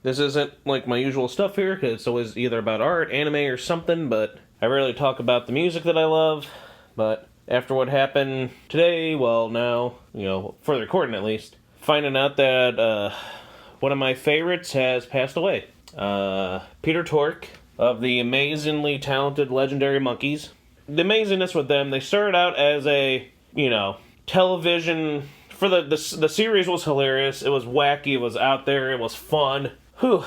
This isn't like my usual stuff here, because it's always either about art, anime, or something, but I rarely talk about the music that I love. But after what happened today, well, now, for the recording at least, finding out that one of my favorites has passed away. Peter Tork of the amazingly talented, legendary Monkees. The amazingness with them, they started out as a, television. For the series was hilarious. It was wacky. It was out there. It was fun. Whew.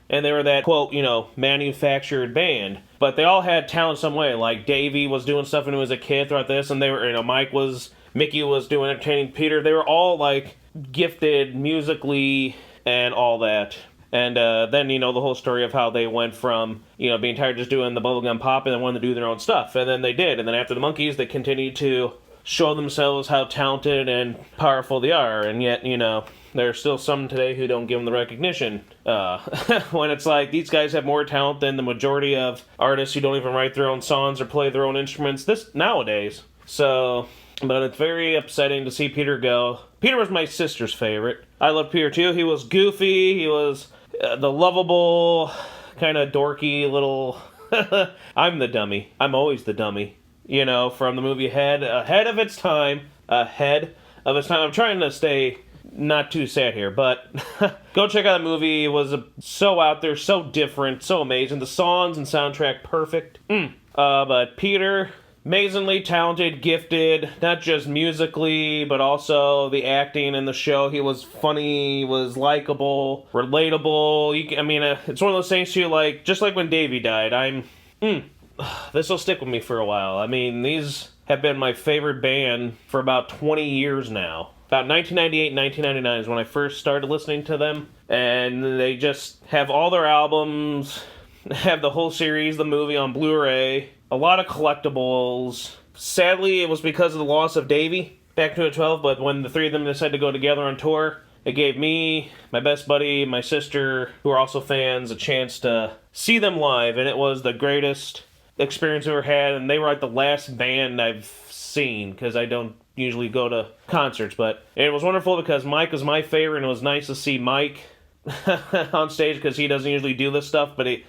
And they were that, quote, manufactured band. But they all had talent some way. Like, Davey was doing stuff when he was a kid throughout this, and they were, Mickey was doing entertaining Peter. They were all, gifted musically and all that. And then, the whole story of how they went from, being tired of just doing the bubblegum pop and then wanted to do their own stuff. And then they did. And then after the Monkees, they continued to show themselves how talented and powerful they are. And yet, there's still some today who don't give them the recognition. When it's like, these guys have more talent than the majority of artists who don't even write their own songs or play their own instruments nowadays. So, but it's very upsetting to see Peter go. Peter was my sister's favorite. I loved Peter too. He was goofy. He was the lovable, kind of dorky little... I'm the dummy. I'm always the dummy. From the movie ahead of its time. Ahead of its time. I'm trying to stay not too sad here, but go check out the movie. It was so out there, so different, so amazing. The songs and soundtrack, perfect. But Peter, amazingly talented, gifted, not just musically, but also the acting in the show. He was funny, he was likable, relatable. It's one of those things too, just like when Davey died, this will stick with me for a while. These have been my favorite band for about 20 years now. About 1998, 1999 is when I first started listening to them. And they just have all their albums, have the whole series, the movie on Blu-ray, a lot of collectibles. Sadly, it was because of the loss of Davey back in 2012, but when the three of them decided to go together on tour, it gave me, my best buddy, my sister, who are also fans, a chance to see them live, and it was the greatest experience I've ever had, and they were the last band I've seen, because I don't usually go to concerts, but it was wonderful because Mike was my favorite, and it was nice to see Mike on stage, because he doesn't usually do this stuff, but it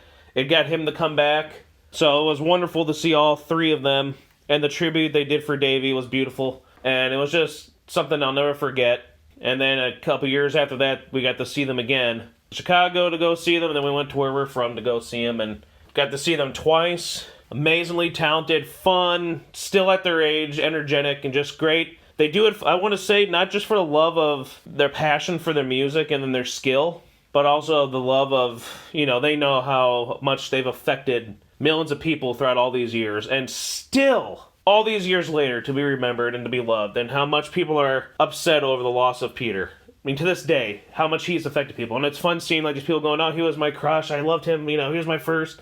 got him to come back, so it was wonderful to see all three of them, and the tribute they did for Davey was beautiful, and it was just something I'll never forget. And then a couple years after that, we got to see them again. Chicago to go see them, and then we went to where we're from to go see them, and got to see them twice. Amazingly talented, fun, still at their age, energetic, and just great. They do it, I want to say, not just for the love of their passion for their music and then their skill, but also the love of, they know how much they've affected millions of people throughout all these years, and still, all these years later, to be remembered and to be loved, and how much people are upset over the loss of Peter. To this day, how much he's affected people. And it's fun seeing, these people going, oh, he was my crush, I loved him, he was my first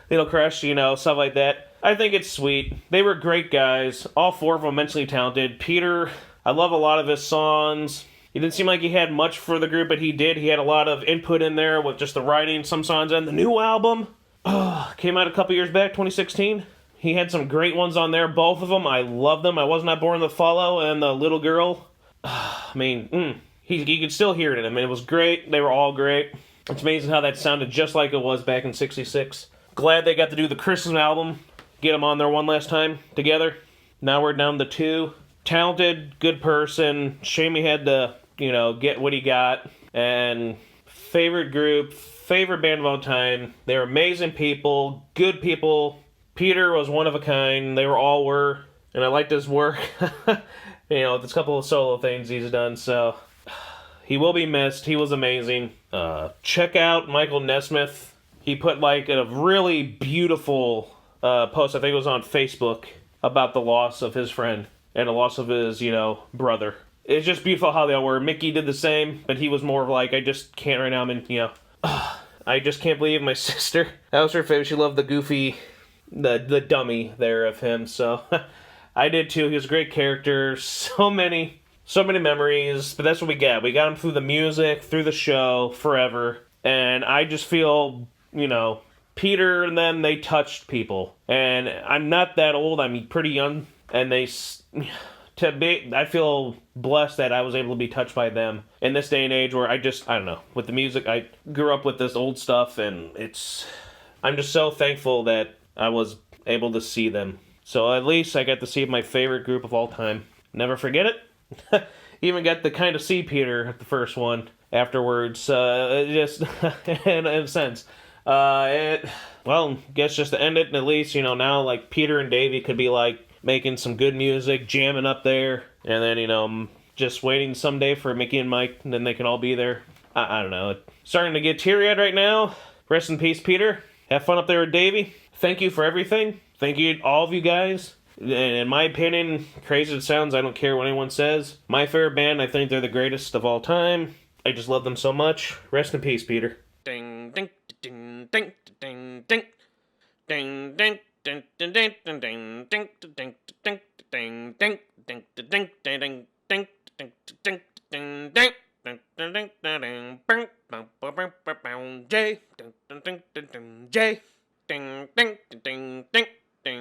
little crush, stuff like that. I think it's sweet. They were great guys. All four of them immensely talented. Peter, I love a lot of his songs. He didn't seem like he had much for the group, but he did. He had a lot of input in there with just the writing, some songs, and the new album came out a couple years back, 2016. He had some great ones on there. Both of them, I love them. I Was Not Born to Follow and The Little Girl. You could still hear it in him. It was great. They were all great. It's amazing how that sounded just like it was back in '66. Glad they got to do the Christmas album. Get them on there one last time together. Now we're down to two. Talented, good person. Shame he had to, get what he got. And favorite group, favorite band of all time. They're amazing people, good people. Peter was one of a kind. They all were. And I liked his work. There's a couple of solo things he's done, so he will be missed. He was amazing. Check out Michael Nesmith. He put a really beautiful post, I think it was on Facebook, about the loss of his friend and the loss of his, brother. It's just beautiful how they all were. Mickey did the same, but he was more of I just can't right now. I just can't believe my sister. That was her favorite. She loved the goofy, the dummy there of him, so I did too. He was a great character. So many memories, but that's what we got. We got him through the music, through the show, forever, and I just feel... Peter and them, they touched people. And I'm not that old, I'm pretty young. And I feel blessed that I was able to be touched by them in this day and age where I don't know, with the music, I grew up with this old stuff, and I'm just so thankful that I was able to see them. So at least I got to see my favorite group of all time. Never forget it. Even got to kind of see Peter at the first one afterwards, just in a sense. Guess just to end it, at least, now, like, Peter and Davey could be, like, making some good music, jamming up there, and then, just waiting someday for Mickey and Mike, and then they can all be there. I don't know. Starting to get teary-eyed right now. Rest in peace, Peter. Have fun up there with Davey. Thank you for everything. Thank you, all of you guys. In my opinion, crazy as it sounds, I don't care what anyone says. My favorite band, I think they're the greatest of all time. I just love them so much. Rest in peace, Peter. Ding, ding, ding, ding, ding, ding. Ding, ding, ding, ding, ding, ding, ding, ding, ding, ding, ding, ding, ding, ding, ding, ding, ding, ding, ding, ding. J,